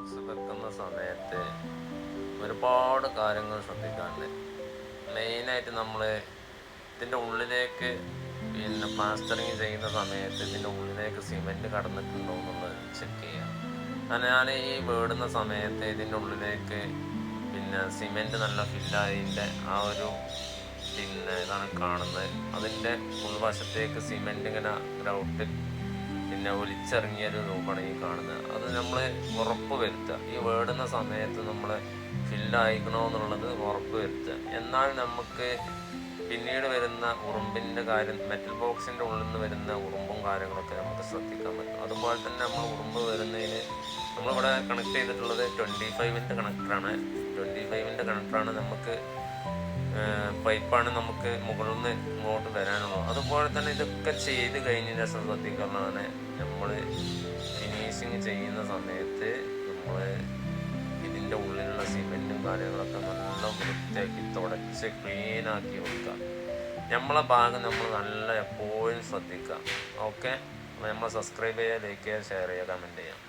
Box വെക്കുന്ന സമയത്ത് ഒരുപാട് കാര്യങ്ങൾ ശ്രദ്ധിക്കാറുണ്ട്. മെയിനായിട്ട് നമ്മൾ ഇതിൻ്റെ ഉള്ളിലേക്ക് പ്ലാസ്റ്ററിങ് ചെയ്യുന്ന സമയത്ത് ഇതിൻ്റെ ഉള്ളിലേക്ക് സിമെൻറ്റ് കടന്നിട്ടുണ്ടോ എന്നുള്ളത് ചെക്ക് ചെയ്യാം. കാരണം ഞാൻ ഈ വീടുന്ന സമയത്ത് ഇതിൻ്റെ ഉള്ളിലേക്ക് സിമെൻറ്റ് നല്ല ഫില്ലായതിൻ്റെ ആ ഒരു ഇതാണ് കാണുന്നത്. അതിൻ്റെ ഉൾവശത്തേക്ക് സിമെൻറ്റ് ഇങ്ങനെ ഗ്രൗട്ടിൽ ഒലിച്ചിറങ്ങിയൊരു രൂപമാണ് ഈ കാണുന്നത്. അത് നമ്മൾ ഉറപ്പ് വരുത്തുക. ഈ വേടുന്ന സമയത്ത് നമ്മൾ ഫില്ലായിക്കണോ എന്നുള്ളത് ഉറപ്പ് വരുത്തുക. എന്നാൽ നമുക്ക് പിന്നീട് വരുന്ന ഉറുമ്പിൻ്റെ കാര്യം, മെറ്റൽ ബോക്സിൻ്റെ ഉള്ളിൽ നിന്ന് വരുന്ന ഉറുമ്പും കാര്യങ്ങളൊക്കെ നമുക്ക് ശ്രദ്ധിക്കാൻ പറ്റും. അതുപോലെ തന്നെ നമ്മൾ ഉറുമ്പ് വരുന്നതിന് നമ്മളിവിടെ കണക്ട് ചെയ്തിട്ടുള്ളത് 25-ൻ്റെ കണക്ടറാണ്. 25-ൻ്റെ കണക്ടറാണ്. നമുക്ക് പൈപ്പാണ് നമുക്ക് മുകളിൽ നിന്ന് ഇങ്ങോട്ട് വരാനുള്ളൂ. അതുപോലെ തന്നെ ഇതൊക്കെ ചെയ്ത് കഴിഞ്ഞതിന് ശേഷം ശ്രദ്ധിക്കുന്നതാണ് നമ്മൾ ഫിനിഷിങ് ചെയ്യുന്ന സമയത്ത് നമ്മൾ ഇതിൻ്റെ ഉള്ളിലുള്ള സിമെൻറ്റും കാര്യങ്ങളൊക്കെ നല്ല വൃത്തിയാക്കി തുടച്ച് ക്ലീനാക്കി വെക്കുക. നമ്മളെ ഭാഗം നമ്മൾ നല്ല എപ്പോഴും ശ്രദ്ധിക്കുക. ഓക്കെ, നമ്മൾ സബ്സ്ക്രൈബ് ചെയ്യുക, ലൈക്ക് ചെയ്യുക, ഷെയർ ചെയ്യുക, കമൻറ്റ് ചെയ്യുക.